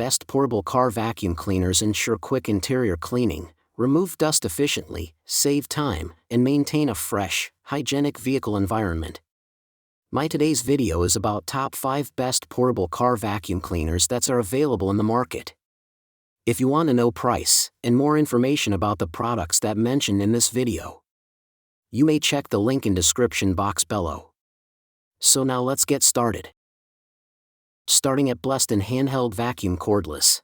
best portable car vacuum cleaners ensure quick interior cleaning, remove dust efficiently, save time, and maintain a fresh, hygienic vehicle environment. My today's video is about top 5 best portable car vacuum cleaners that are available in the market. If you want to know price and more information about the products that mentioned in this video, you may check the link in description box below. So now let's get started. Starting at Bleston Handheld Vacuum Cordless.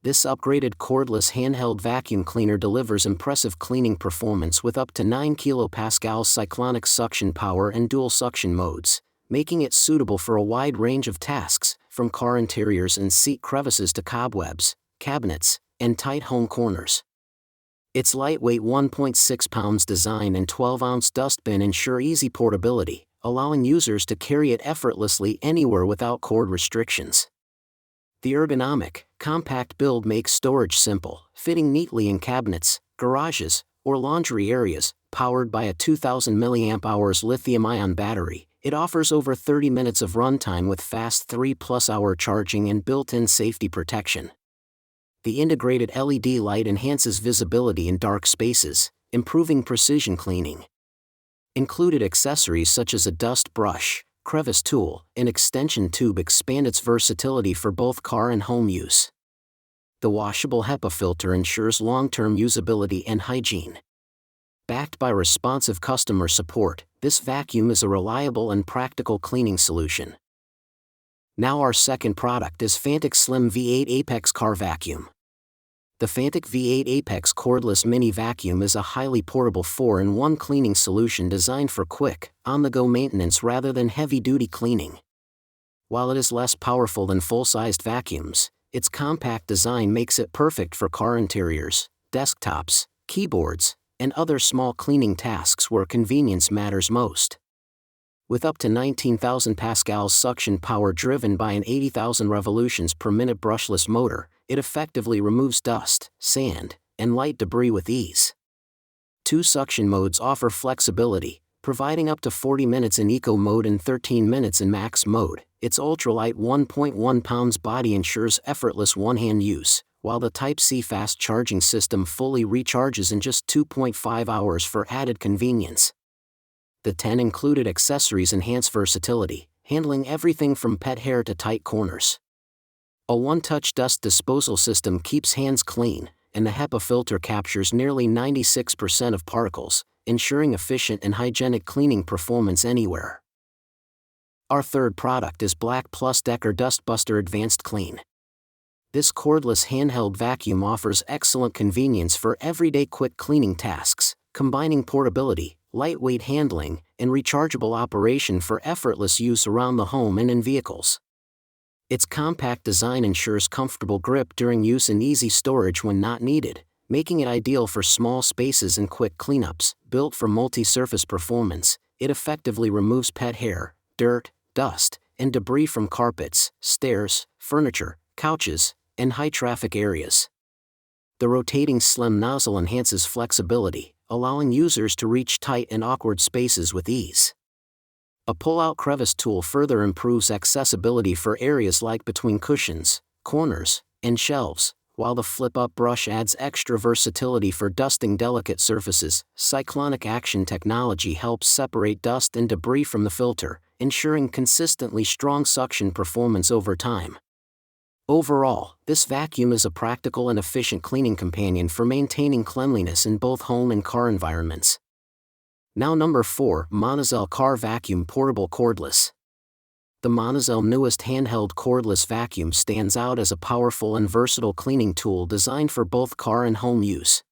This upgraded cordless handheld vacuum cleaner delivers impressive cleaning performance with up to 9 kPa cyclonic suction power and dual suction modes, making it suitable for a wide range of tasks, from car interiors and seat crevices to cobwebs, cabinets, and tight home corners. Its lightweight 1.6 pounds design and 12-ounce dustbin ensure easy portability, allowing users to carry it effortlessly anywhere without cord restrictions. The ergonomic, compact build makes storage simple, fitting neatly in cabinets, garages, or laundry areas. Powered by a 2000 mAh lithium-ion battery, it offers over 30 minutes of runtime with fast 3+-hour charging and built-in safety protection. The integrated LED light enhances visibility in dark spaces, improving precision cleaning. Included accessories such as a dust brush, crevice tool, and extension tube expand its versatility for both car and home use. The washable HEPA filter ensures long-term usability and hygiene. Backed by responsive customer support, this vacuum is a reliable and practical cleaning solution. Now our second product is Fantic Slim V8 Apex Car Vacuum. The Fantic V8 Apex cordless mini vacuum is a highly portable 4-in-1 cleaning solution designed for quick, on-the-go maintenance rather than heavy-duty cleaning. While it is less powerful than full-sized vacuums, its compact design makes it perfect for car interiors, desktops, keyboards, and other small cleaning tasks where convenience matters most. With up to 19,000 pascals suction power driven by an 80,000 revolutions per minute brushless motor, it effectively removes dust, sand, and light debris with ease. 2 suction modes offer flexibility, providing up to 40 minutes in Eco mode and 13 minutes in Max mode. Its ultralight 1.1 pounds body ensures effortless one-hand use, while the Type-C fast charging system fully recharges in just 2.5 hours for added convenience. The 10 included accessories enhance versatility, handling everything from pet hair to tight corners. A one-touch dust disposal system keeps hands clean, and the HEPA filter captures nearly 96% of particles, ensuring efficient and hygienic cleaning performance anywhere. Our third product is Black Plus Decker Dustbuster Advanced Clean. This cordless handheld vacuum offers excellent convenience for everyday quick cleaning tasks, combining portability, lightweight handling, and rechargeable operation for effortless use around the home and in vehicles. Its compact design ensures comfortable grip during use and easy storage when not needed, making it ideal for small spaces and quick cleanups. Built for multi-surface performance, it effectively removes pet hair, dirt, dust, and debris from carpets, stairs, furniture, couches, and high-traffic areas. The rotating slim nozzle enhances flexibility, allowing users to reach tight and awkward spaces with ease. A pull-out crevice tool further improves accessibility for areas like between cushions, corners, and shelves, while the flip-up brush adds extra versatility for dusting delicate surfaces. Cyclonic action technology helps separate dust and debris from the filter, ensuring consistently strong suction performance over time. Overall, this vacuum is a practical and efficient cleaning companion for maintaining cleanliness in both home and car environments. Now number 4, Monozell Car Vacuum Portable Cordless. The Monozell newest handheld cordless vacuum stands out as a powerful and versatile cleaning tool designed for both car and home use.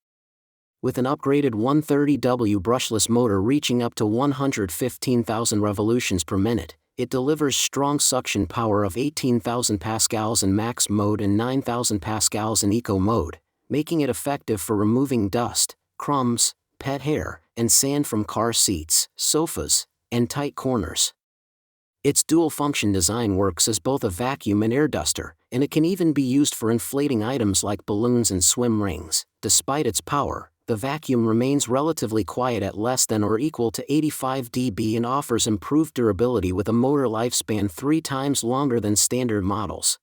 With an upgraded 130W brushless motor reaching up to 115,000 revolutions per minute, it delivers strong suction power of 18,000 pascals in Max mode and 9,000 pascals in Eco mode, making it effective for removing dust, crumbs, pet hair, and sand from car seats, sofas, and tight corners. Its dual-function design works as both a vacuum and air duster, and it can even be used for inflating items like balloons and swim rings. Despite its power, the vacuum remains relatively quiet at less than or equal to 85 dB and offers improved durability with a motor lifespan 3 times longer than standard models.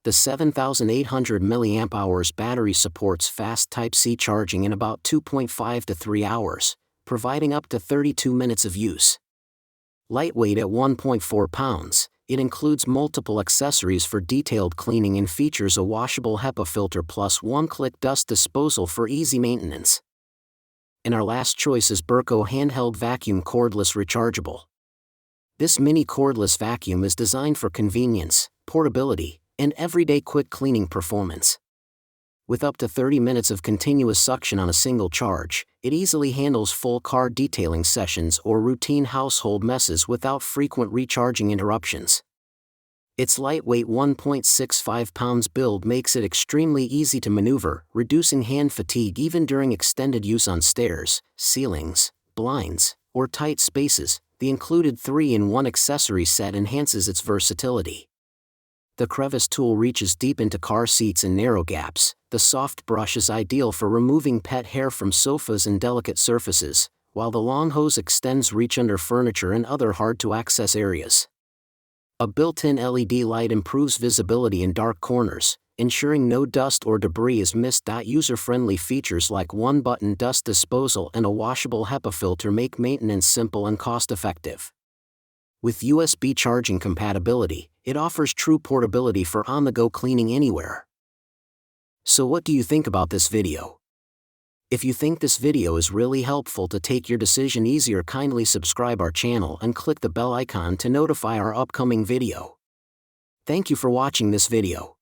The 7,800 mAh battery supports fast Type-C charging in about 2.5 to 3 hours, providing up to 32 minutes of use. Lightweight at 1.4 pounds, it includes multiple accessories for detailed cleaning and features a washable HEPA filter plus one-click dust disposal for easy maintenance. And our last choice is Berco Handheld Vacuum Cordless Rechargeable. This mini cordless vacuum is designed for convenience, portability, and everyday quick cleaning performance. With up to 30 minutes of continuous suction on a single charge, it easily handles full car detailing sessions or routine household messes without frequent recharging interruptions. Its lightweight 1.65 pounds build makes it extremely easy to maneuver, reducing hand fatigue even during extended use on stairs, ceilings, blinds, or tight spaces. The included 3-in-1 accessory set enhances its versatility. The crevice tool reaches deep into car seats and narrow gaps. The soft brush is ideal for removing pet hair from sofas and delicate surfaces, while the long hose extends reach under furniture and other hard-to-access areas. A built-in LED light improves visibility in dark corners, ensuring no dust or debris is missed. User-friendly features like one-button dust disposal and a washable HEPA filter make maintenance simple and cost-effective. With USB charging compatibility, it offers true portability for on-the-go cleaning anywhere. So what do you think about this video? If you think this video is really helpful to take your decision easier, kindly subscribe our channel and click the bell icon to notify our upcoming video. Thank you for watching this video.